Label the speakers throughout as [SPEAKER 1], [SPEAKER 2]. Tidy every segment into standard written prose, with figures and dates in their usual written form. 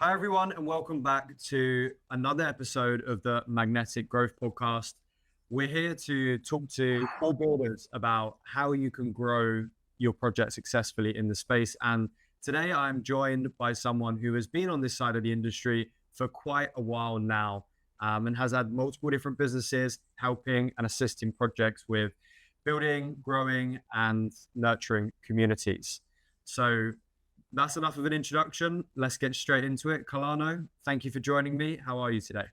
[SPEAKER 1] Hi, everyone, and welcome back to another episode of the Magnetic Growth Podcast. We're here to talk to all builders about how you can grow your project successfully in the space. And today I'm joined by someone who has been on this side of the industry for quite a while now, and has had multiple different businesses helping and assisting projects with building, growing, and nurturing communities. So that's enough of an introduction. Let's get straight into it. Kelano, thank you for joining me. How are you today?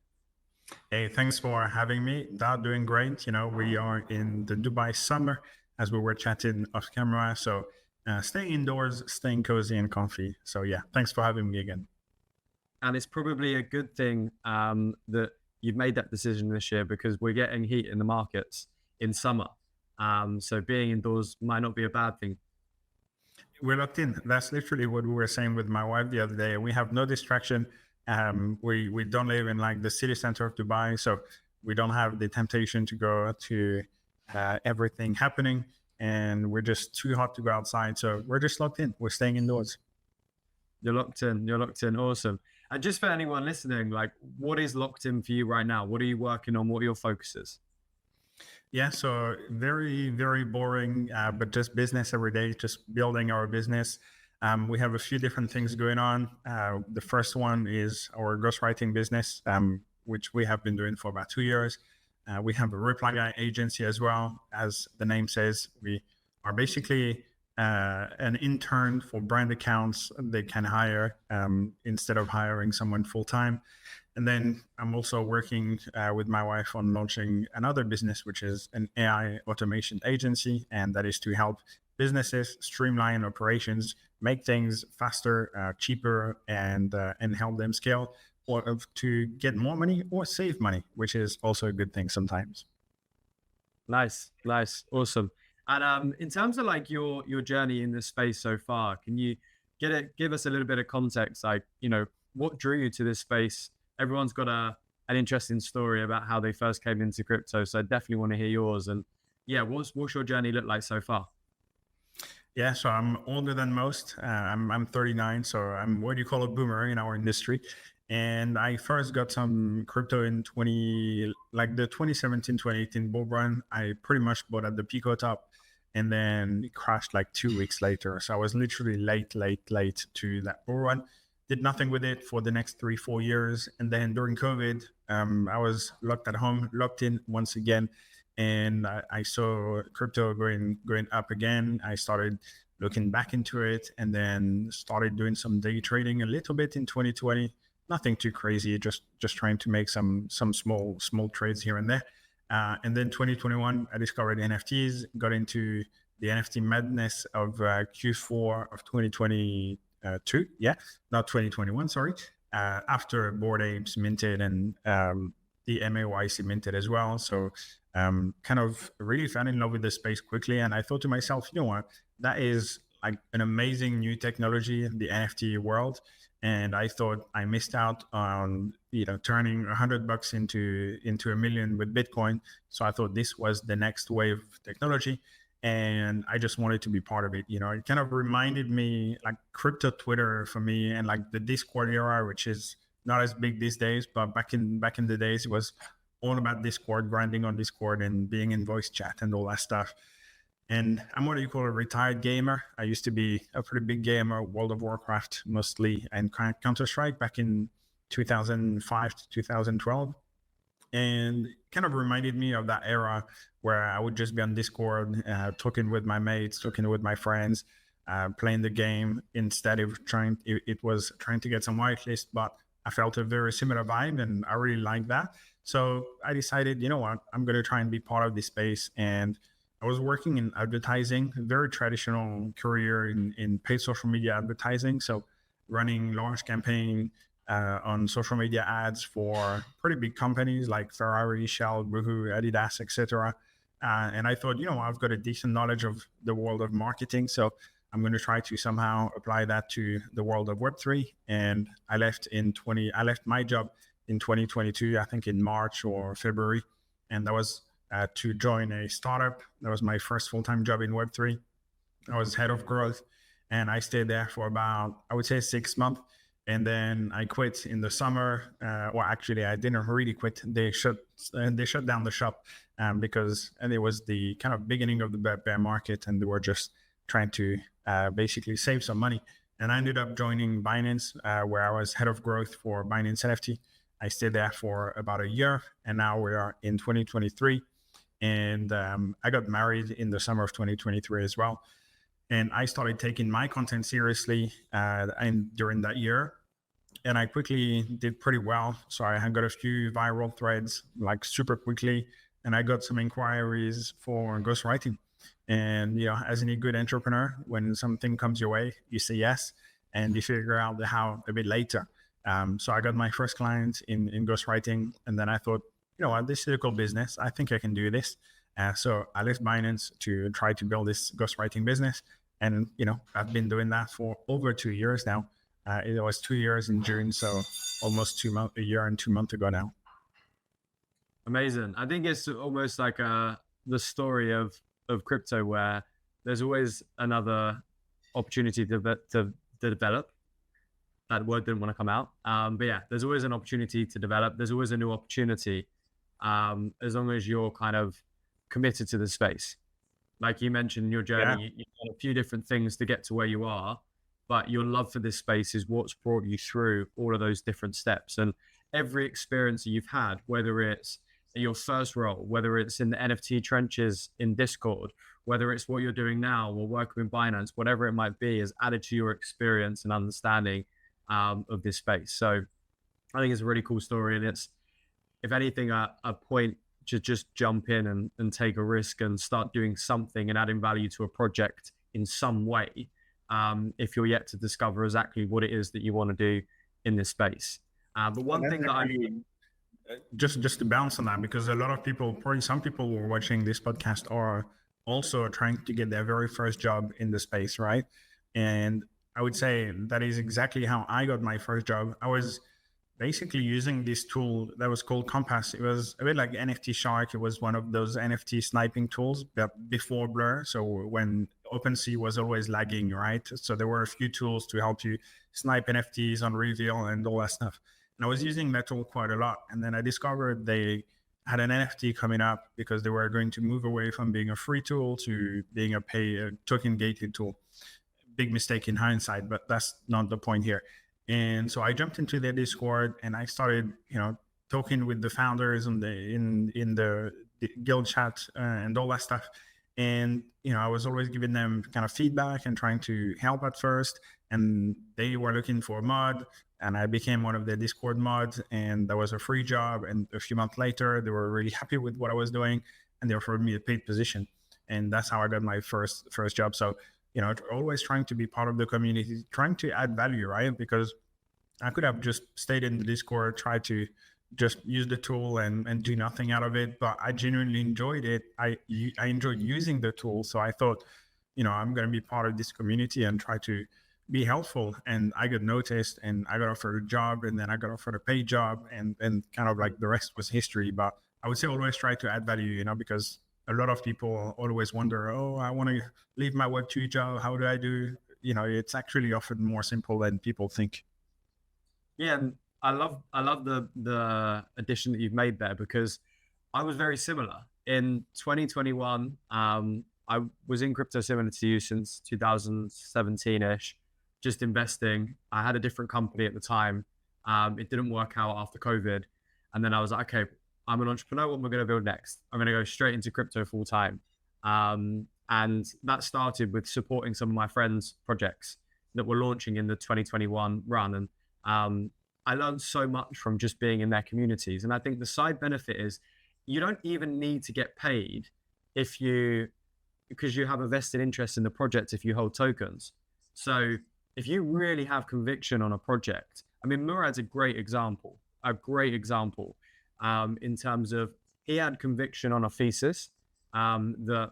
[SPEAKER 2] Hey, thanks for having me. Doing great. We are in the Dubai summer as we were chatting off camera. So staying indoors, staying cozy and comfy. So yeah, thanks for having me again.
[SPEAKER 1] And it's probably a good thing that you've made that decision this year because we're getting heat in the markets in summer. So being indoors might not be a bad thing.
[SPEAKER 2] We're locked in. That's literally what we were saying with my wife the other day. We have no distraction. We don't live in like the city center of Dubai, so we don't have the temptation to go to everything happening, and we're just too hot to go outside. So we're just locked in. We're staying indoors.
[SPEAKER 1] You're locked in. You're locked in. Awesome. And just for anyone listening, like, what is locked in for you right now? What are you working on? What are your focuses?
[SPEAKER 2] Yeah, so very, very boring, but just business every day, just building our business. We have a few different things going on. The first one is our ghostwriting business, which we have been doing for about 2 years. We have a reply guy agency as well. As the name says, we are basically an intern for brand accounts they can hire instead of hiring someone full-time. And then I'm also working with my wife on launching another business, which is an AI automation agency. And that is to help businesses streamline operations, make things faster, cheaper, and help them scale or to get more money or save money, which is also a good thing sometimes.
[SPEAKER 1] Nice, awesome. And in terms of like your journey in this space so far, can you give us a little bit of context? Like, what drew you to this space? Everyone's got an interesting story about how they first came into crypto, so I definitely want to hear yours. And yeah, what's your journey look like so far?
[SPEAKER 2] Yeah, so I'm older than most. I'm 39, so I'm what you call a boomer in our industry. And I first got some crypto in the 2017, 2018 bull run. I pretty much bought at the Pico top, and then it crashed like 2 weeks later. So I was literally late to that bull run. Did nothing with it for the next 3-4 years. And then during COVID, I was locked at home, locked in once again. And I saw crypto going up again. I started looking back into it and then started doing some day trading a little bit in 2020. Nothing too crazy, just trying to make some small trades here and there. And then 2021, I discovered NFTs, got into the NFT madness of Q4 of 2022. Not 2021, sorry. After Bored Apes minted and the MAYC minted as well. So kind of really fell in love with the space quickly. And I thought to myself, you know what, that is like an amazing new technology in the NFT world. And I thought I missed out on, turning $100 into $1 million with Bitcoin. So I thought this was the next wave of technology. And I just wanted to be part of it. It kind of reminded me like crypto Twitter for me and like the Discord era, which is not as big these days, but back in the days, it was all about Discord, grinding on Discord and being in voice chat and all that stuff. And I'm what you call a retired gamer. I used to be a pretty big gamer, World of Warcraft mostly, and Counter-Strike back in 2005 to 2012. And kind of reminded me of that era where I would just be on Discord, talking with my mates, talking with my friends, playing the game instead of it was trying to get some whitelist, but I felt a very similar vibe and I really liked that. So I decided, you know what, I'm going to try and be part of this space. And I was working in advertising, a very traditional career in paid social media advertising. So running large campaign on social media ads for pretty big companies like Ferrari, Shell, Boohoo, Adidas, etc. And I thought, I've got a decent knowledge of the world of marketing. So I'm going to try to somehow apply that to the world of Web3. And I left my job in 2022, I think in March or February. And that was to join a startup. That was my first full-time job in Web3. I was head of growth and I stayed there for about, I would say 6 months. And then I quit in the summer. Well, actually, I didn't really quit. They shut down the shop because and it was the kind of beginning of the bear market, and they were just trying to basically save some money. And I ended up joining Binance, where I was head of growth for Binance NFT. I stayed there for about a year, and now we are in 2023. And I got married in the summer of 2023 as well. And I started taking my content seriously and during that year, and I quickly did pretty well. So I had got a few viral threads like super quickly, and I got some inquiries for ghostwriting. And as any good entrepreneur, when something comes your way, you say yes, and you figure out the how a bit later. So I got my first client in ghostwriting, and then I thought, what, this is a cool business. I think I can do this. So I left Binance to try to build this ghostwriting business, and I've been doing that for over 2 years now. It was 2 years in June, so almost a year and 2 months ago now.
[SPEAKER 1] Amazing. I think it's almost like the story of crypto, where there's always another opportunity to develop. That word didn't want to come out. But yeah, there's always an opportunity to develop. There's always a new opportunity, as long as you're kind of committed to the space. Like you mentioned in your journey, you've done a few different things to get to where you are, but your love for this space is what's brought you through all of those different steps. And every experience that you've had, whether it's your first role, whether it's in the NFT trenches in Discord, whether it's what you're doing now or working with Binance, whatever it might be, has added to your experience and understanding of this space. So I think it's a really cool story. And it's, if anything, a point to just jump in and take a risk and start doing something and adding value to a project in some way, if you're yet to discover exactly what it is that you want to do in this space. But one thing that I mean,
[SPEAKER 2] just to bounce on that, because a lot of people, probably some people who are watching this podcast are also trying to get their very first job in the space, right? And I would say that is exactly how I got my first job. I was basically using this tool that was called Compass. It was a bit like NFT Shark. It was one of those NFT sniping tools, but before Blur. So when OpenSea was always lagging, right? So there were a few tools to help you snipe NFTs on Reveal and all that stuff. And I was using Metal quite a lot. And then I discovered they had an NFT coming up because they were going to move away from being a free tool to being a token gated tool. Big mistake in hindsight, but that's not the point here. And so I jumped into their Discord and I started, talking with the founders in the guild chat and all that stuff. And, I was always giving them kind of feedback and trying to help at first. And they were looking for a mod, and I became one of their Discord mods, and that was a free job. And a few months later, they were really happy with what I was doing, and they offered me a paid position. And that's how I got my first job. So, always trying to be part of the community, trying to add value, right? Because I could have just stayed in the Discord, tried to just use the tool and do nothing out of it, but I genuinely enjoyed it. I enjoyed using the tool. So I thought, I'm going to be part of this community and try to be helpful. And I got noticed and I got offered a job, and then I got offered a paid job, and kind of like the rest was history. But I would say always try to add value, because a lot of people always wonder, oh, I want to leave my Web2 job. How do I do? It's actually often more simple than people think.
[SPEAKER 1] Yeah, and I love the addition that you've made there, because I was very similar in 2021. I was in crypto similar to you since 2017-ish, just investing. I had a different company at the time. It didn't work out after COVID. And then I was like, okay, I'm an entrepreneur. What am I going to build next? I'm going to go straight into crypto full time. And that started with supporting some of my friends' projects that were launching in the 2021 run. And I learned so much from just being in their communities. And I think the side benefit is you don't even need to get paid because you have a vested interest in the project if you hold tokens. So if you really have conviction on a project, I mean, Murad's a great example in terms of he had conviction on a thesis that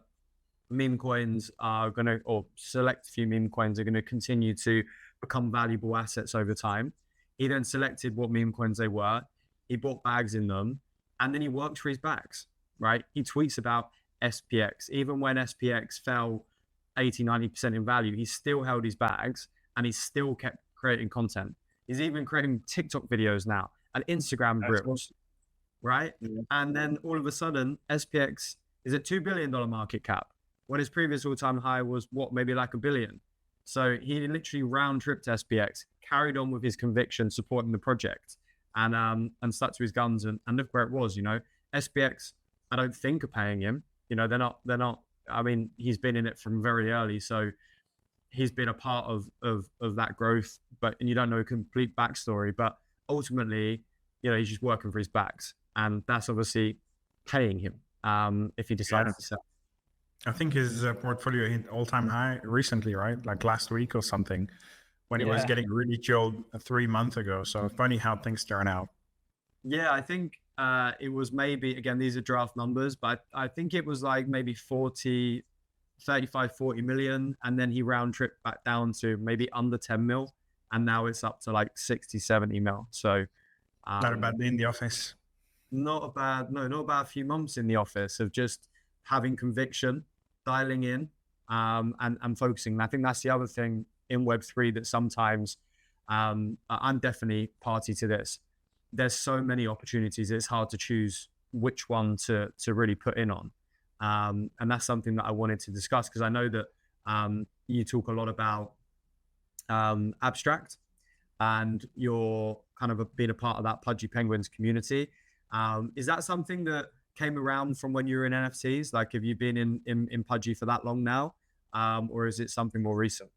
[SPEAKER 1] meme coins are going to, or select few meme coins are going to continue to become valuable assets over time. He then selected what meme coins they were. He bought bags in them, and then he worked for his bags, right? He tweets about SPX. Even when SPX fell 80, 90% in value, he still held his bags and he still kept creating content. He's even creating TikTok videos now and Instagram reels, right?
[SPEAKER 2] Yeah.
[SPEAKER 1] And then all of a sudden, SPX is a $2 billion market cap when his previous all-time high was what, maybe like $1 billion. So he literally round tripped SPX, carried on with his conviction, supporting the project, and stuck to his guns. And look where it was. SPX, I don't think are paying him. They're not. I mean, he's been in it from very early, so he's been a part of that growth. And you don't know a complete backstory. But ultimately, he's just working for his backs, and that's obviously paying him if he decides to sell.
[SPEAKER 2] I think his portfolio hit all-time high recently, right? Like last week or something, when he was getting really killed 3 months ago. So funny how things turn out.
[SPEAKER 1] Yeah, I think it was maybe, again, these are draft numbers, but I think it was like maybe 40 million. And then he round tripped back down to maybe under 10 mil. And now it's up to like 60, 70 mil. So
[SPEAKER 2] Not a bad day in the office.
[SPEAKER 1] not a bad few months in the office of just having conviction, dialing in, and focusing. And I think that's the other thing in Web3 that sometimes I'm definitely party to this. There's so many opportunities. It's hard to choose which one to really put in on. And that's something that I wanted to discuss because I know that you talk a lot about abstract and you're kind of being a part of that Pudgy Penguins community. Is that something that came around from when you were in NFTs? Like, have you been in Pudgy for that long now? Or is it something more recent?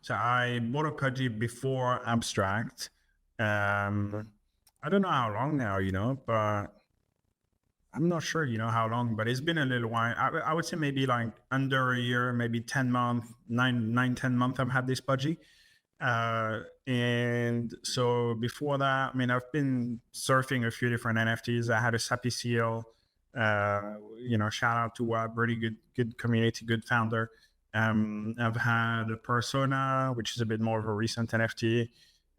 [SPEAKER 2] So I bought a Pudgy before abstract. I don't know how long now, but I'm not sure, how long, but it's been a little while. I would say maybe like under a year, maybe 10 months, 10 months I've had this Pudgy. And so before that, I mean, I've been surfing a few different NFTs. I had a Sappy Seal, shout out to a really good community, good founder. I've had a Persona, which is a bit more of a recent NFT.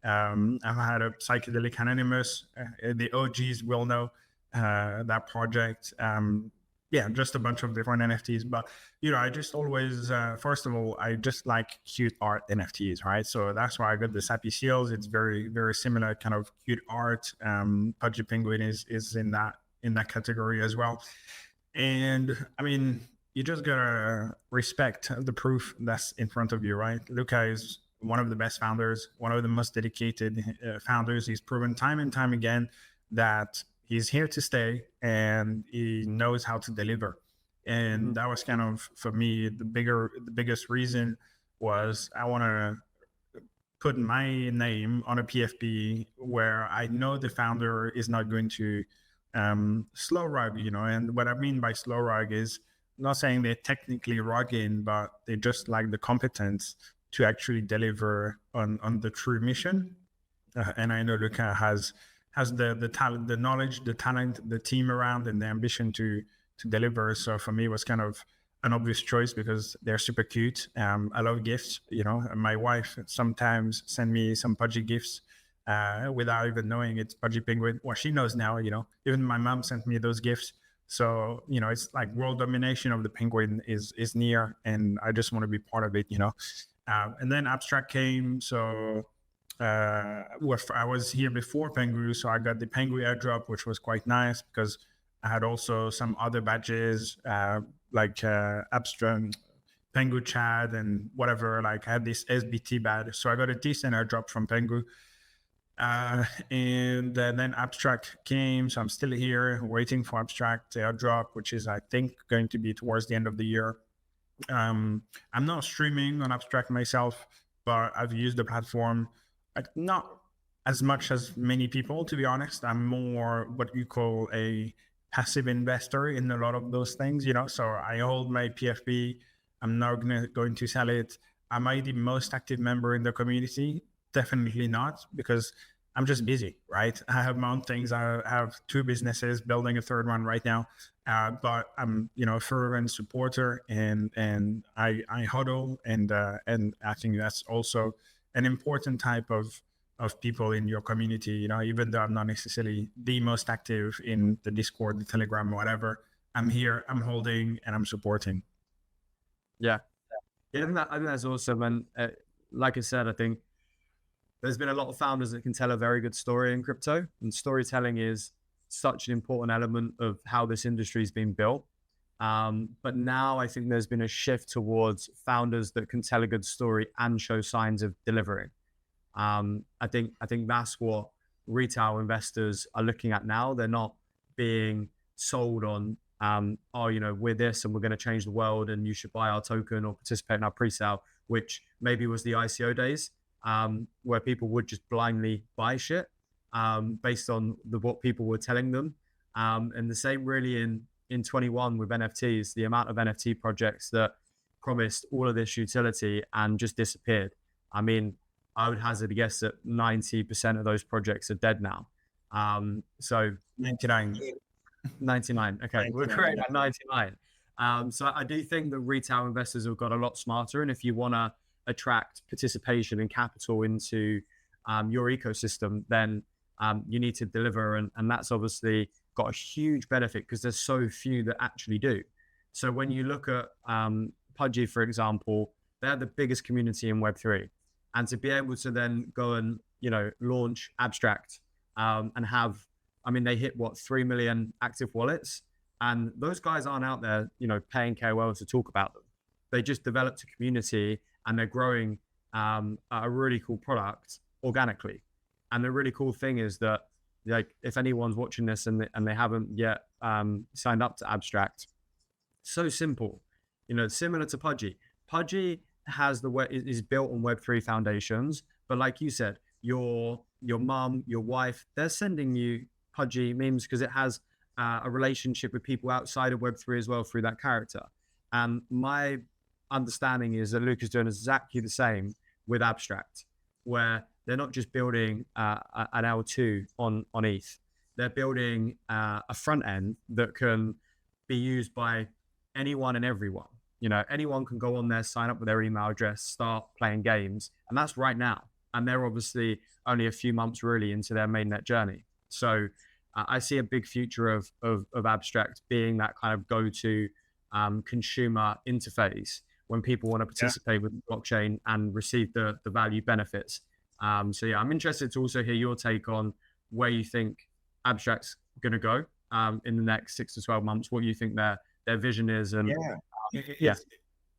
[SPEAKER 2] I've had a Psychedelic Anonymous. The OGs will know that project. Just a bunch of different NFTs. But, I just always, first of all, I just like cute art NFTs, right? So that's why I got the Sappy Seals. It's very, very similar kind of cute art. Pudgy Penguin is in that category as well. And I mean, you just gotta respect the proof that's in front of you, right? Luca is one of the best founders, one of the most dedicated founders. He's proven time and time again that he's here to stay and he knows how to deliver. And that was kind of, for me, the biggest reason was I want to put my name on a PFP where I know the founder is not going to slow rug, and what I mean by slow rug is not saying they're technically rugging, but they just lack the competence to actually deliver on the true mission. And I know Luca has the talent, the knowledge, the talent, the team around, and the ambition to deliver. So for me, it was kind of an obvious choice because they're super cute. I love gifts. My wife sometimes send me some Pudgy gifts without even knowing it's Pudgy Penguin. Well, she knows now. Even my mom sent me those gifts. So it's like world domination of the penguin is near, and I just want to be part of it. And then abstract came. So I was here before Pengu, so I got the Pengu airdrop, which was quite nice because I had also some other badges like abstract Pengu Chad and whatever. Like I had this SBT badge, so I got a decent airdrop from Pengu. And then abstract came, so I'm still here waiting for abstract airdrop, which is I think going to be towards the end of the year. I'm not streaming on abstract myself, but I've used the platform not as much as many people, to be honest. I'm more what you call a passive investor in a lot of those things, so I hold my PFP. I'm not going to sell it. Am I the most active member in the community? Definitely not, because I'm just busy, right? I have my own things. I have 2 businesses, building a 3rd one right now. But I'm, a fervent supporter, and I huddle, and I think that's also an important type of people in your community. Even though I'm not necessarily the most active in the Discord, the Telegram, whatever, I'm here, I'm holding, and I'm supporting.
[SPEAKER 1] Yeah, I think that's awesome. And like I said, I think there's been a lot of founders that can tell a very good story in crypto, and storytelling is such an important element of how this industry has been built. But now I think there's been a shift towards founders that can tell a good story and show signs of delivering. I think that's what retail investors are looking at now. They're not being sold on, oh, you know, we're this and we're going to change the world and you should buy our token or participate in our pre-sale, which maybe was the ICO days, where people would just blindly buy shit based on what people were telling them. And the same really in 21 with NFTs, the amount of NFT projects that promised all of this utility and just disappeared. I mean, I would hazard a guess that 90% of those projects are dead now. So
[SPEAKER 2] 99.
[SPEAKER 1] 99. Okay, we're great at 99. So I do think that retail investors have got a lot smarter. And if you want to attract participation and capital into your ecosystem, then you need to deliver. And that's obviously got a huge benefit because there's so few that actually do. So when you look at Pudgy, for example, they're the biggest community in Web3. And to be able to then go and, you know, launch Abstract and have, I mean, they hit what, 3 million active wallets. And those guys aren't out there, you know, paying KOLs to talk about them. They just developed a community and they're growing a really cool product organically. And the really cool thing is that, like, if anyone's watching this and they haven't yet signed up to Abstract, so simple, you know, similar to Pudgy. Pudgy has is built on Web3 foundations, but like you said, your mom, your wife, they're sending you Pudgy memes because it has a relationship with people outside of Web3 as well through that character. And my understanding is that Luke is doing exactly the same with Abstract, where they're not just building an L2 on ETH. They're building a front end that can be used by anyone and everyone. You know, anyone can go on there, sign up with their email address, start playing games. And that's right now. And they're obviously only a few months really into their mainnet journey. So I see a big future of Abstract being that kind of go-to consumer interface when people want to participate with the blockchain and receive the value benefits. So yeah, I'm interested to also hear your take on where you think Abstract's going to go in the next 6 to 12 months, what you think their vision is. And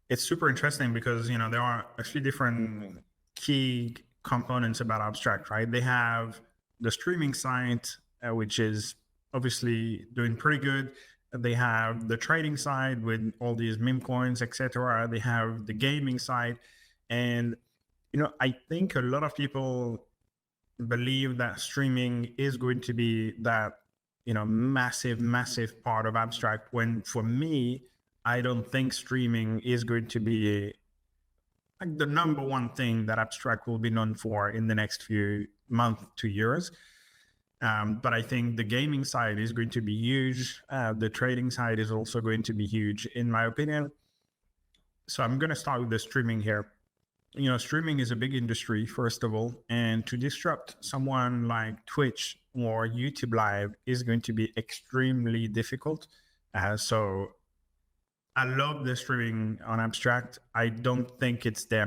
[SPEAKER 2] it's super interesting because, you know, there are a few different key components about Abstract, right? They have the streaming side, which is obviously doing pretty good. They have the trading side with all these meme coins, etc. They have the gaming side. And, you know, I think a lot of people believe that streaming is going to be that, you know, massive part of Abstract, when for me, I don't think streaming is going to be like the number one thing that Abstract will be known for in the next few months to years. But I think the gaming side is going to be huge. The trading side is also going to be huge, in my opinion. So I'm going to start with the streaming here. You know, streaming is a big industry, first of all, and to disrupt someone like Twitch or YouTube Live is going to be extremely difficult. So I love the streaming on Abstract. I don't think it's their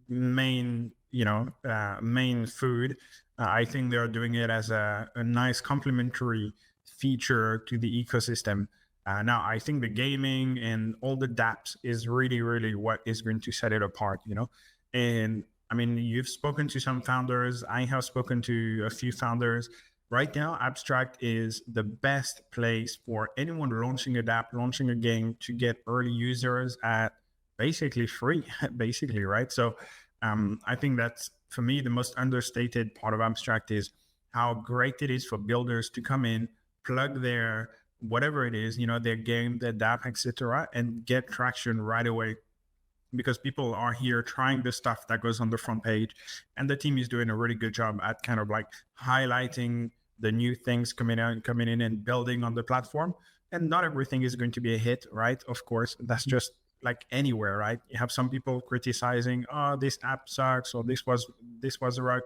[SPEAKER 2] main, main food. I think they're doing it as a nice complementary feature to the ecosystem. Now, I think the gaming and all the dApps is really what is going to set it apart, you know? And I mean, you've spoken to some founders. I have spoken to a few founders. Right now, Abstract is the best place for anyone launching a dApp, launching a game, to get early users at basically free, basically, right? So I think that's, for me, the most understated part of Abstract is how great it is for builders to come in, plug their whatever it is, you know, their game, their dApp, etc., and get traction right away. Because people are here trying the stuff that goes on the front page, and the team is doing a really good job at kind of like highlighting the new things coming in and building on the platform. And not everything is going to be a hit, right? Of course, that's just like anywhere, right? You have some people criticizing, oh, this app sucks, or this was a rug.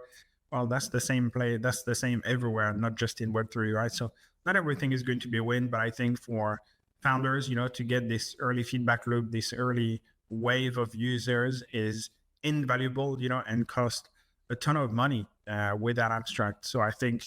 [SPEAKER 2] Well, that's the same that's the same everywhere, not just in Web3, right? So not everything is going to be a win, but I think for founders, you know, to get this early feedback loop, this early wave of users is invaluable, you know, and cost a ton of money with that abstract. So I think,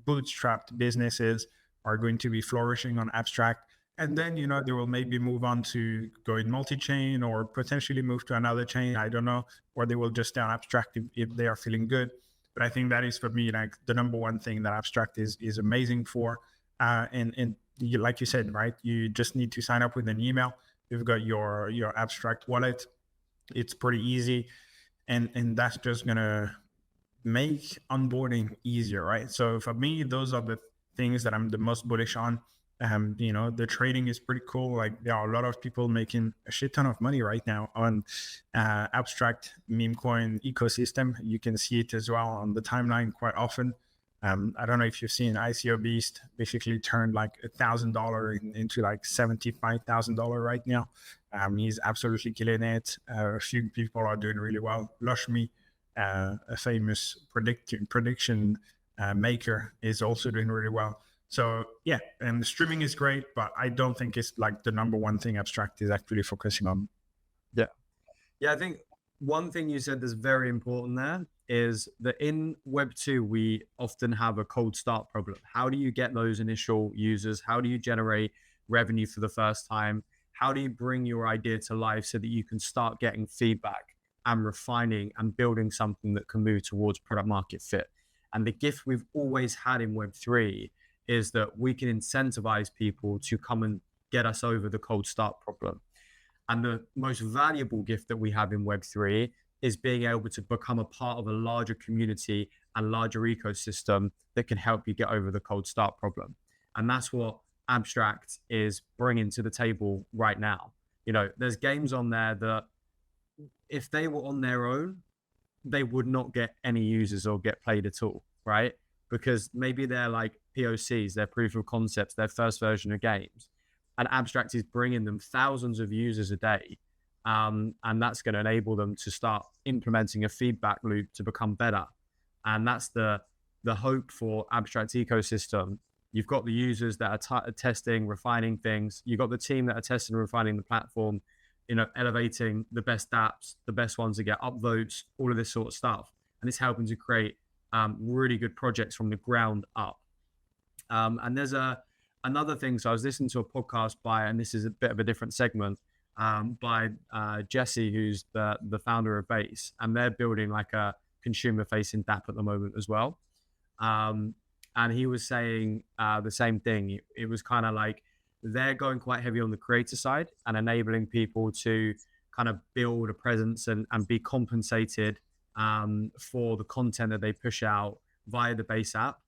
[SPEAKER 2] bootstrapped businesses are going to be flourishing on abstract. And then, they will maybe move on to go in multi-chain or potentially move to another chain. I don't know. Or they will just stay on abstract if they are feeling good. But I think that is for me, like the number one thing that abstract is amazing for. And you, like you said, right, you just need to sign up with an email. You've got your abstract wallet. It's pretty easy. And that's just going to make onboarding easier, right? So for me, those are the things that I'm the most bullish on. The trading is pretty cool. Like there are a lot of people making a shit ton of money right now on abstract meme coin ecosystem. You can see it as well on the timeline quite often. I don't know if you've seen ICO Beast basically turned like $1,000 into like $75,000 right now. He's absolutely killing it. A few people are doing really well. Lushme, a famous prediction maker, is also doing really well. So yeah, and the streaming is great, but I don't think it's like the number one thing abstract is actually focusing on.
[SPEAKER 1] Yeah. I think one thing you said that's very important there is that in Web 2, we often have a cold start problem. How do you get those initial users? How do you generate revenue for the first time? How do you bring your idea to life so that you can start getting feedback and refining and building something that can move towards product market fit? And the gift we've always had in Web 3 is that we can incentivize people to come and get us over the cold start problem. And the most valuable gift that we have in Web3 is being able to become a part of a larger community and larger ecosystem that can help you get over the cold start problem. And that's what Abstract is bringing to the table right now. There's games on there that if they were on their own, they would not get any users or get played at all, right? Because maybe they're like POCs, they're proof of concepts, their first version of games. And Abstract is bringing them thousands of users a day. And that's going to enable them to start implementing a feedback loop to become better. And that's the hope for Abstract ecosystem. You've got the users that are testing, refining things. You've got the team that are testing and refining the platform, elevating the best dApps, the best ones that get upvotes, all of this sort of stuff. And it's helping to create really good projects from the ground up. And there's another thing. So I was listening to a podcast and this is a bit of a different segment, by Jesse, who's the founder of Base, and they're building like a consumer-facing dApp at the moment as well. And he was saying the same thing. It was kind of like they're going quite heavy on the creator side and enabling people to kind of build a presence and be compensated for the content that they push out via the Base app.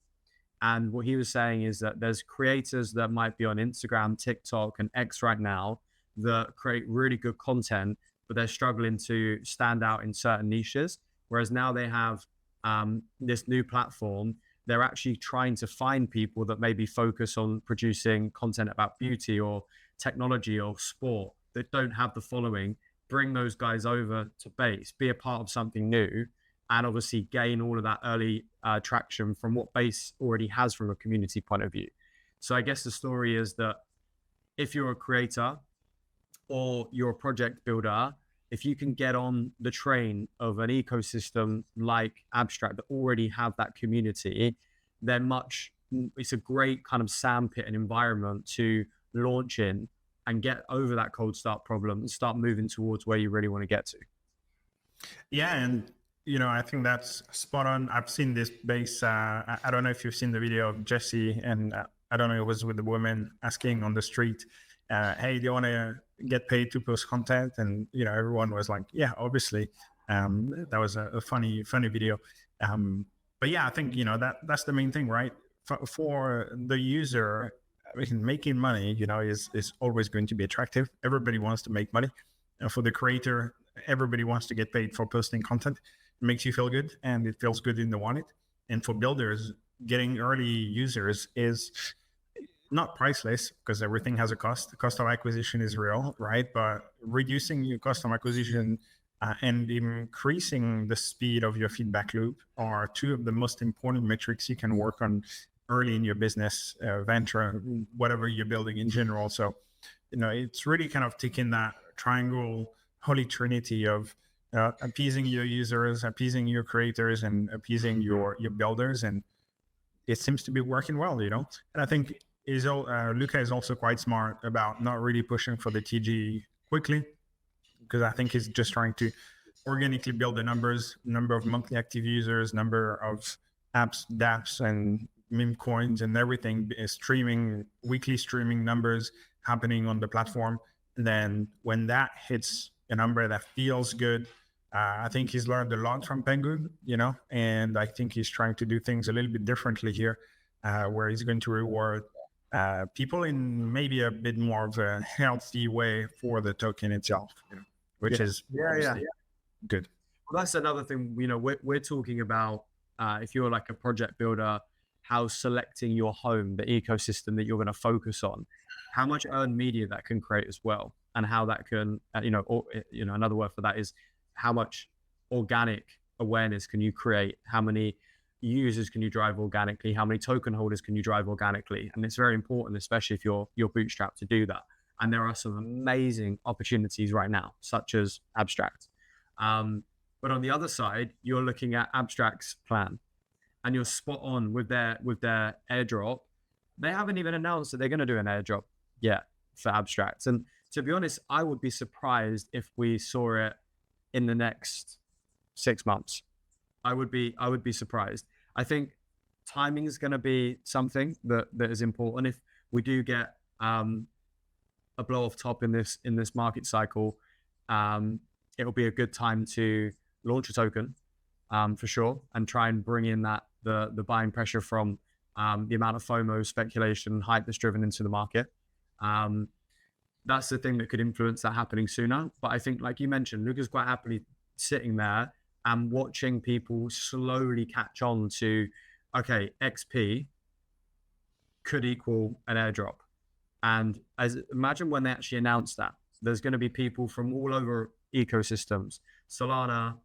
[SPEAKER 1] And what he was saying is that there's creators that might be on Instagram, TikTok, and X right now that create really good content, but they're struggling to stand out in certain niches. Whereas now they have this new platform, they're actually trying to find people that maybe focus on producing content about beauty or technology or sport that don't have the following, bring those guys over to Base, be a part of something new, and obviously gain all of that early traction from what Base already has from a community point of view. So I guess the story is that if you're a creator or you're a project builder, if you can get on the train of an ecosystem like Abstract that already have that community, then it's a great kind of sandpit and environment to launch in and get over that cold start problem and start moving towards where you really want to get to.
[SPEAKER 2] Yeah, and I think that's spot on. I've seen this Base. I don't know if you've seen the video of Jesse, and I don't know, it was with the woman asking on the street, hey, do you want to get paid to post content? And everyone was like, yeah, obviously. That was a funny video. But yeah, I think that's the main thing, right? For the user, making money is always going to be attractive. Everybody wants to make money. For the creator, everybody wants to get paid for posting content. It makes you feel good, and it feels good in the wallet. And for builders, getting early users is not priceless, because everything has a cost. The cost of acquisition is real, right? But reducing your cost of acquisition and increasing the speed of your feedback loop are two of the most important metrics you can work on early in your business venture, whatever you're building in general. So, it's really kind of taking that triangle, holy trinity of appeasing your users, appeasing your creators, and appeasing your builders, and it seems to be working well, you know. And I think Luca is also quite smart about not really pushing for the TG quickly, because I think he's just trying to organically build the numbers, number of monthly active users, number of apps, dApps, and meme coins, and everything is streaming, weekly streaming numbers happening on the platform. And then when that hits a number that feels good, I think he's learned a lot from Penguin, you know, and I think he's trying to do things a little bit differently here, where he's going to reward people in maybe a bit more of a healthy way for the token itself, you know, which is good.
[SPEAKER 1] Well, that's another thing, you know, we're talking about, if you're like a project builder, how selecting your home, the ecosystem that you're going to focus on, how much earned media that can create as well, and how that can, another word for that is how much organic awareness can you create, how many users can you drive organically, how many token holders can you drive organically, and it's very important, especially if you're bootstrapped, to do that. And there are some amazing opportunities right now, such as Abstract. But on the other side, you're looking at Abstract's plan, and you're spot on with their airdrop. They haven't even announced that they're going to do an airdrop yet for Abstract. And to be honest, I would be surprised if we saw it in the next 6 months. I would be surprised. I think timing is going to be something that is important. If we do get a blow off top in this market cycle, it'll be a good time to launch a token, for sure, and try and bring in the buying pressure from the amount of FOMO, speculation, and hype that's driven into the market. That's the thing that could influence that happening sooner. But I think, like you mentioned, Luca's quite happily sitting there and watching people slowly catch on to, okay, XP could equal an airdrop. And imagine when they actually announce that, there's going to be people from all over ecosystems, Solana,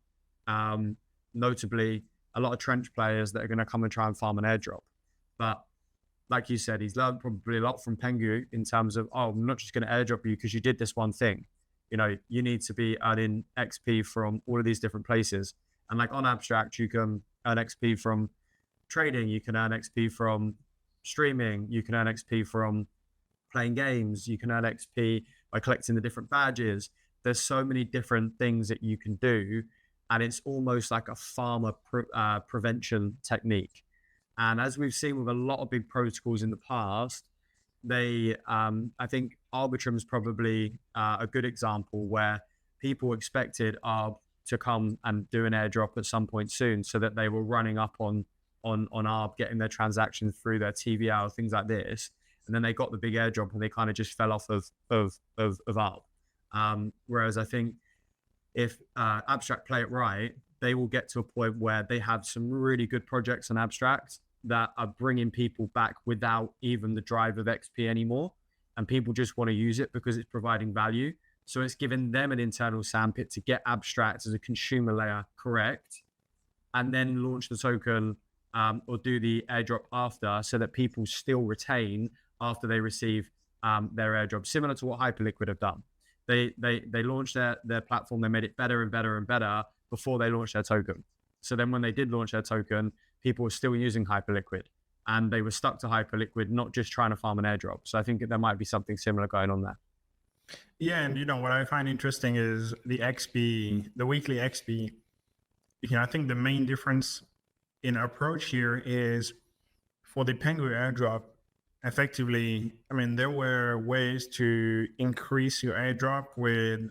[SPEAKER 1] notably a lot of trench players that are going to come and try and farm an airdrop. But like you said, he's learned probably a lot from Pengu in terms of, oh, I'm not just going to airdrop you because you did this one thing. You know, you need to be earning XP from all of these different places. And like on Abstract, you can earn XP from trading, you can earn XP from streaming, you can earn XP from playing games, you can earn XP by collecting the different badges. There's so many different things that you can do, and it's almost like a farmer prevention technique. And as we've seen with a lot of big protocols in the past, I think Arbitrum is probably a good example where people expected Arb to come and do an airdrop at some point soon, so that they were running up on Arb, getting their transactions through their TVL, things like this. And then they got the big airdrop and they kind of just fell off of Arb. Whereas I think if Abstract play it right, they will get to a point where they have some really good projects on Abstract that are bringing people back without even the drive of XP anymore. And people just want to use it because it's providing value. So it's giving them an internal sandpit to get Abstract as a consumer layer correct, and then launch the token or do the airdrop after, so that people still retain after they receive their airdrop, similar to what Hyperliquid have done. They launched their platform, they made it better and better and better before they launched their token. So then when they did launch their token, people were still using Hyperliquid, and they were stuck to Hyperliquid, not just trying to farm an airdrop. So I think there might be something similar going on there.
[SPEAKER 2] Yeah, and you know what I find interesting is the XP, the weekly XP. You know, I think the main difference in approach here is for the Penguin airdrop. Effectively, I mean, there were ways to increase your airdrop with,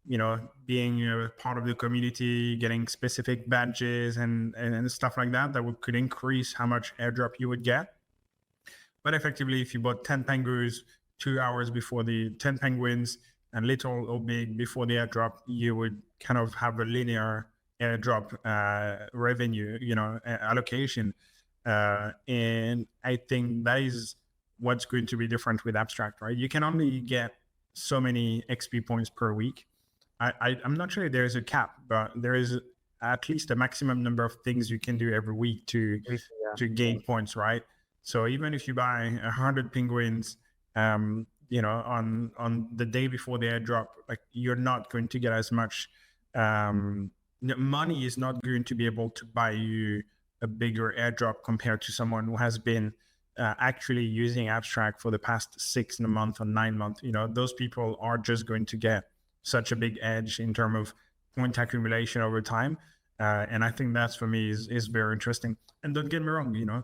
[SPEAKER 2] you know, being part of the community, getting specific badges and stuff like that could increase how much airdrop you would get. But effectively, if you bought 10 penguins 2 hours before the 10 penguins and little or big before the airdrop, you would kind of have a linear airdrop revenue, you know, allocation. And I think that is what's going to be different with Abstract, right? You can only get so many XP points per week. I'm not sure if there is a cap, but there is at least a maximum number of things you can do every week to gain points, right? So even if you buy 100 penguins, you know, on the day before the airdrop, like, you're not going to get as much money is not going to be able to buy you a bigger airdrop compared to someone who has been actually using abstract for the past 6 months or 9 months. Those people are just going to get such a big edge in terms of point accumulation over time. And I think that's, for me, is very interesting. And don't get me wrong,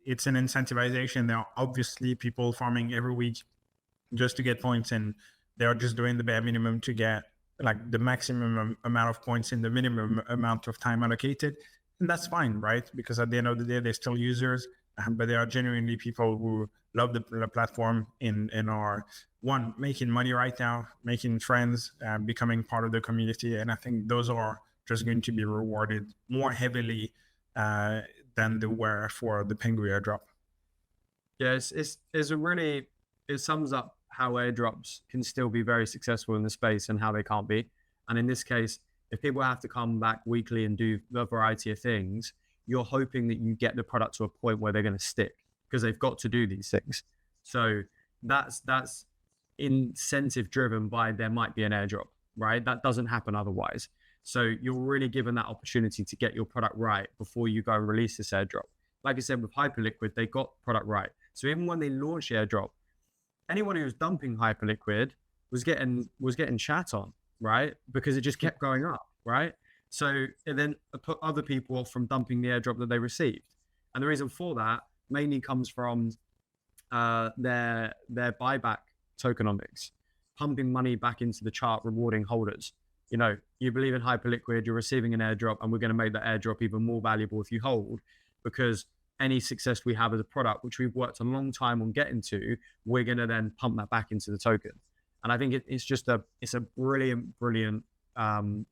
[SPEAKER 2] it's an incentivization. There are obviously people farming every week just to get points, and they are just doing the bare minimum to get like the maximum amount of points in the minimum amount of time allocated. And that's fine, right? Because at the end of the day, they're still users, but they are genuinely people who love the platform and are, one, making money right now, making friends, becoming part of the community. And I think those are just going to be rewarded more heavily than they were for the Penguin airdrop.
[SPEAKER 1] Yeah, it sums up how airdrops can still be very successful in the space and how they can't be. And in this case, if people have to come back weekly and do a variety of things, you're hoping that you get the product to a point where they're going to stick, because they've got to do these things. So that's incentive driven by, there might be an airdrop, right? That doesn't happen otherwise. So you're really given that opportunity to get your product right before you go and release this airdrop. Like I said, with Hyperliquid, they got product right. So even when they launched the airdrop, anyone who was dumping Hyperliquid was getting chat on, right? Because it just kept going up, right? So it then put other people off from dumping the airdrop that they received. And the reason for that mainly comes from their buyback tokenomics, pumping money back into the chart, rewarding holders. You believe in Hyperliquid, you're receiving an airdrop, and we're going to make that airdrop even more valuable if you hold, because any success we have as a product, which we've worked a long time on getting to, we're going to then pump that back into the token. And I think it's a brilliant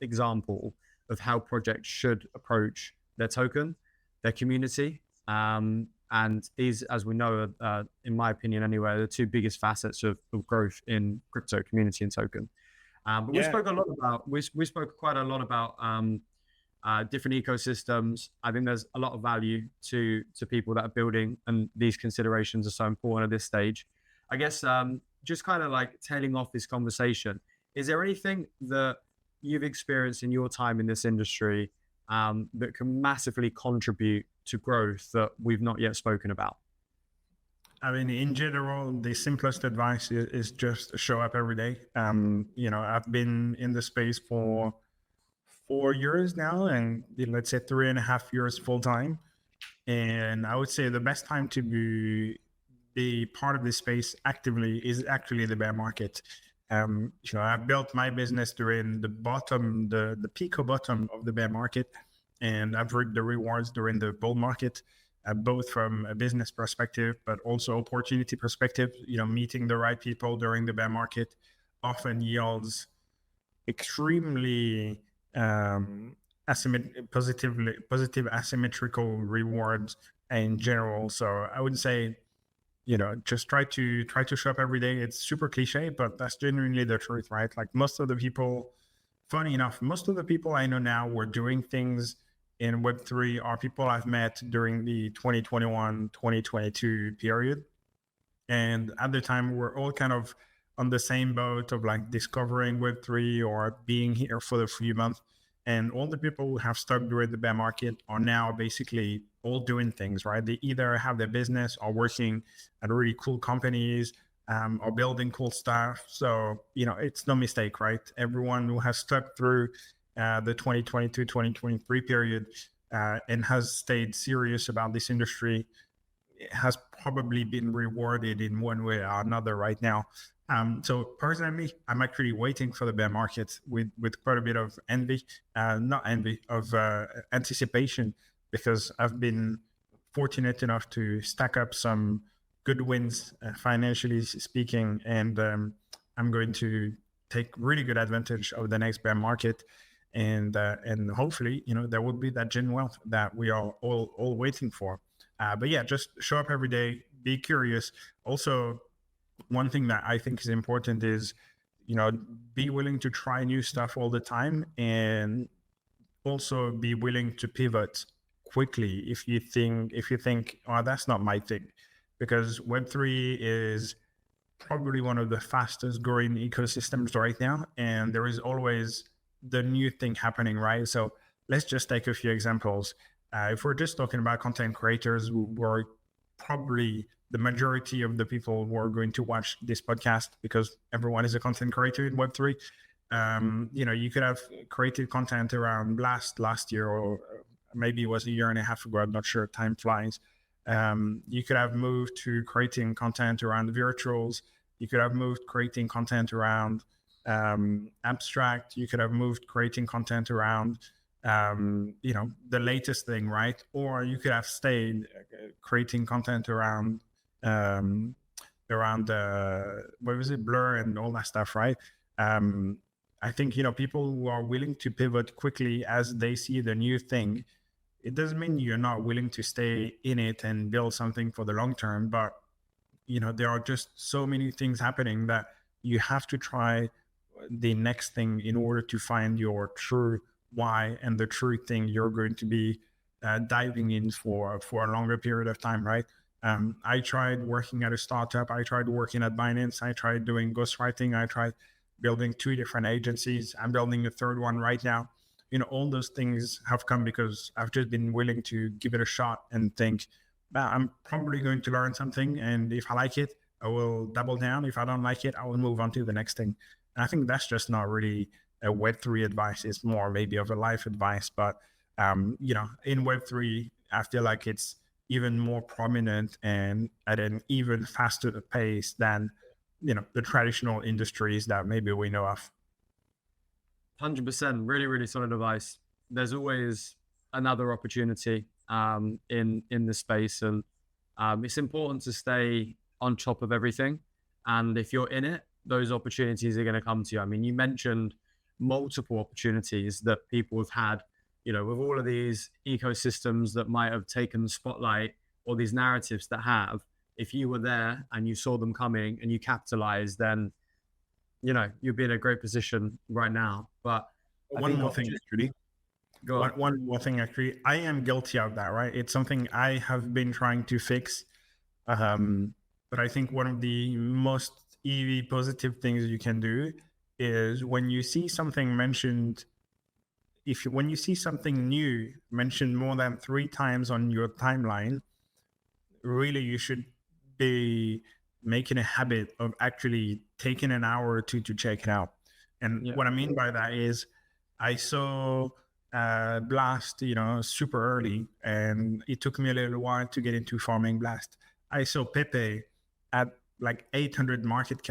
[SPEAKER 1] example of how projects should approach their token, their community. And these, as we know, in my opinion anyway, are the two biggest facets of growth in crypto, community and token. But we spoke quite a lot about different ecosystems. I think there's a lot of value to people that are building, and these considerations are so important at this stage. I guess just kind of like tailing off this conversation, is there anything that you've experienced in your time in this industry that can massively contribute to growth that we've not yet spoken about?
[SPEAKER 2] I mean, in general, the simplest advice is just show up every day. I've been in the space for 4 years now, and let's say 3.5 years full time. And I would say the best time to be part of this space actively is actually the bear market. I built my business during the peak or bottom of the bear market, and I've reaped the rewards during the bull market. Both from a business perspective, but also opportunity perspective. Meeting the right people during the bear market often yields extremely positive asymmetrical rewards in general. So I would say, just try to show up every day. It's super cliche, but that's genuinely the truth, right? Like funny enough, most of the people I know now were doing things in Web3 are people I've met during the 2021, 2022 period. And at the time, we're all kind of on the same boat of like discovering Web3 or being here for the few months. And all the people who have stuck during the bear market are now basically all doing things, right? They either have their business or working at really cool companies or building cool stuff. So, it's no mistake, right? Everyone who has stuck through the 2022, 2023 period and has stayed serious about this industry has probably been rewarded in one way or another right now. So personally, I'm actually waiting for the bear market with quite a bit of anticipation, because I've been fortunate enough to stack up some good wins financially speaking, and I'm going to take really good advantage of the next bear market. And hopefully, there will be that gen wealth that we are all waiting for. But yeah, just show up every day, be curious. Also, one thing that I think is important is, be willing to try new stuff all the time, and also be willing to pivot quickly if you think, oh, that's not my thing. Because Web3 is probably one of the fastest growing ecosystems right now. And there is always the new thing happening, right? So let's just take a few examples. If we're just talking about content creators who are probably the majority of the people who are going to watch this podcast, because everyone is a content creator in Web3. You could have created content around Blast last year, or maybe it was a year and a half ago. I'm not sure. Time flies. You could have moved to creating content around virtuals. You could have moved creating content around abstract. You could have moved creating content around the latest thing, right? Or you could have stayed creating content around what was it, Blur and all that stuff, right? I think people who are willing to pivot quickly as they see the new thing. It doesn't mean you're not willing to stay in it and build something for the long term, but there are just so many things happening that you have to try the next thing in order to find your true why and the true thing you're going to be diving in for a longer period of time, right? I tried working at a startup. I tried working at Binance. I tried doing ghostwriting. I tried building 2 different agencies. I'm building a third one right now. All those things have come because I've just been willing to give it a shot and think, well, I'm probably going to learn something. And if I like it, I will double down. If I don't like it, I will move on to the next thing. And I think that's just not really a Web3 advice. It's more maybe of a life advice. But, in Web3, I feel like it's even more prominent and at an even faster pace than, the traditional industries that maybe we know of.
[SPEAKER 1] 100%, really, really solid advice. There's always another opportunity in the space, and it's important to stay on top of everything. And if you're in it, those opportunities are going to come to you. I mean, you mentioned multiple opportunities that people have had, with all of these ecosystems that might have taken the spotlight, or these narratives that have. If you were there and you saw them coming and you capitalized, then you'd be in a great position right now. But
[SPEAKER 2] one more thing, actually. One more thing, actually. I am guilty of that, right? It's something I have been trying to fix. But I think one of the most EV positive things you can do is when you see something mentioned, when you see something new mentioned more than 3 times on your timeline, really you should be making a habit of actually taking an hour or two to check it out. And what I mean by that is I saw Blast, super early, and it took me a little while to get into farming Blast. I saw Pepe at like 800K market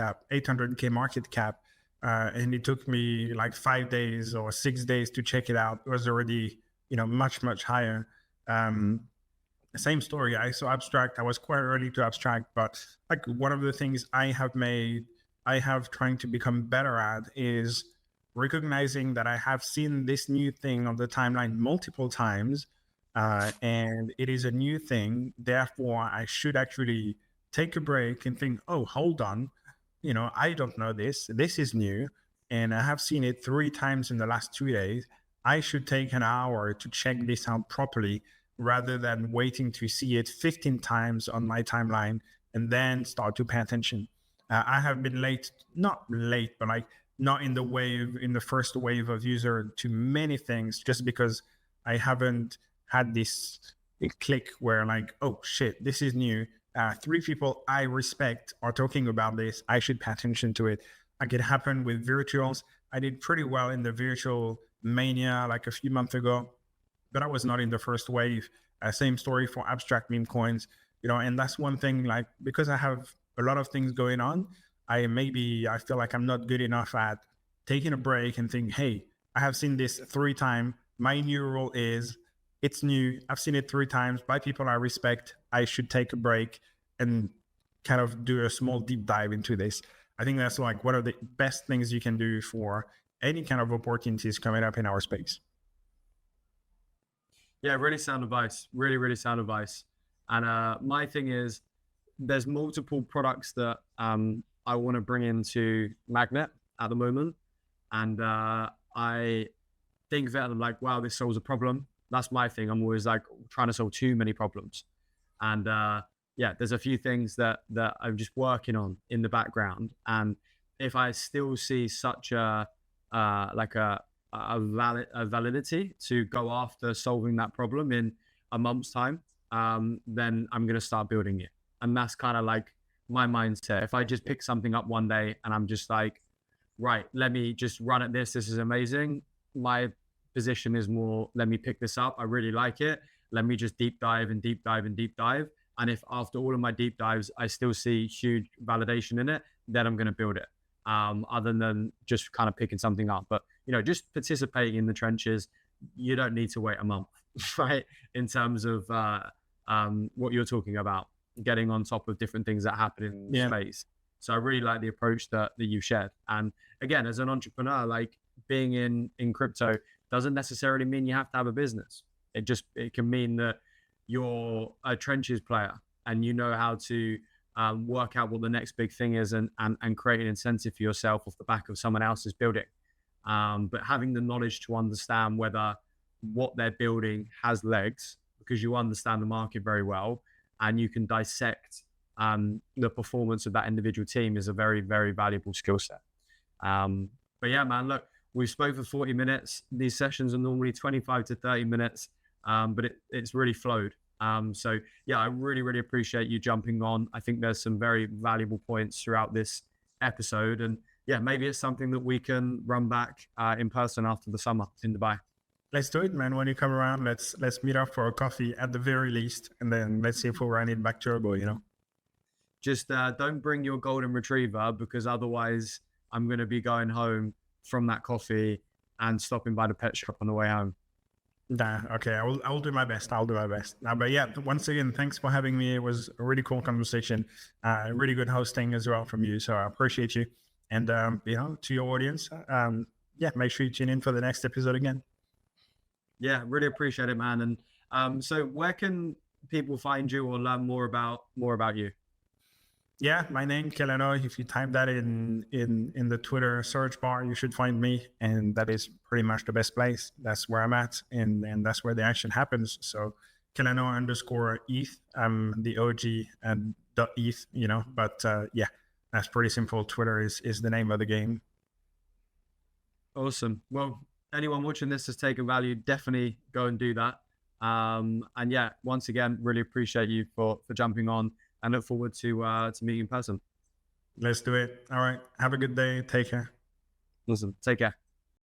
[SPEAKER 2] cap, and it took me like 5 days or 6 days to check it out. It was already, much, much higher. Same story. I saw abstract. I was quite early to abstract, but like one of the things I have trying to become better at is recognizing that I have seen this new thing on the timeline multiple times, and it is a new thing. Therefore, I should actually take a break and think, oh, hold on. I don't know this. This is new, and I have seen it 3 times in the last 2 days. I should take an hour to check this out properly, rather than waiting to see it 15 times on my timeline and then start to pay attention. I have been not late, but like not in the first wave of user to many things, just because I haven't had this click where like, oh shit, this is new. 3 people I respect are talking about this. I should pay attention to it. Like it happened with virtuals. I did pretty well in the virtual mania like a few months ago, but I was not in the first wave. Same story for abstract meme coins, and that's one thing, like, because I have a lot of things going on, I feel like I'm not good enough at taking a break and think, hey, I have seen this 3 times. My new rule is it's new. I've seen it 3 times by people I respect. I should take a break and kind of do a small deep dive into this. I think that's like one of the best things you can do for any kind of opportunities coming up in our space.
[SPEAKER 1] Yeah, really sound advice. Really, really sound advice. And my thing is, there's multiple products that I want to bring into Magnet at the moment. And I think of it and I'm like, wow, this solves a problem. That's my thing. I'm always like trying to solve too many problems. And yeah, there's a few things that I'm just working on in the background, and if I still see such like a validity to go after solving that problem in a month's time, then I'm gonna start building it, and that's kind of like my mindset. If I just pick something up one day and I'm just like, right, let me just run at this. This is amazing. My position is more, let me pick this up. I really like it. Let me just deep dive and deep dive and deep dive. And if after all of my deep dives, I still see huge validation in it, then I'm going to build it. Other than just kind of picking something up. But, just participating in the trenches, you don't need to wait a month, right? In terms of what you're talking about, getting on top of different things that happen in
[SPEAKER 2] Yeah.
[SPEAKER 1] space. So I really like the approach that you shared. And again, as an entrepreneur, like being in crypto doesn't necessarily mean you have to have a business. It can mean that you're a trenches player and you know how to work out what the next big thing is and create an incentive for yourself off the back of someone else's building. But having the knowledge to understand whether what they're building has legs, because you understand the market very well and you can dissect the performance of that individual team, is a very, very valuable skill set. But yeah, man, look, we've spoke for 40 minutes. These sessions are normally 25 to 30 minutes, but it's really flowed. So yeah, I really, really appreciate you jumping on. I think there's some very valuable points throughout this episode, and yeah, maybe it's something that we can run back in person after the summer in Dubai.
[SPEAKER 2] Let's do it, man. When you come around, let's meet up for a coffee at the very least, and then let's see if we'll run it back turbo,
[SPEAKER 1] Just don't bring your golden retriever, because otherwise I'm going to be going home from that coffee and stopping by the pet shop on the way home.
[SPEAKER 2] Nah, okay, I will do my best. I'll do my best. But yeah, once again, thanks for having me. It was a really cool conversation, really good hosting as well from you. So I appreciate you. And, to your audience, yeah, make sure you tune in for the next episode again.
[SPEAKER 1] Yeah, really appreciate it, man. And so where can people find you or learn more about you?
[SPEAKER 2] Yeah, my name, Kelano. If you type that in the Twitter search bar, you should find me. And that is pretty much the best place. That's where I'm at. And that's where the action happens. So Kelano_ETH. I'm the OG and .ETH, but yeah, that's pretty simple. Twitter is the name of the game.
[SPEAKER 1] Awesome. Well, anyone watching this has taken value, definitely go and do that. And yeah, once again, really appreciate you for jumping on, and look forward to meeting in person.
[SPEAKER 2] Let's do it. All right. Have a good day. Take care.
[SPEAKER 1] Awesome. Take care.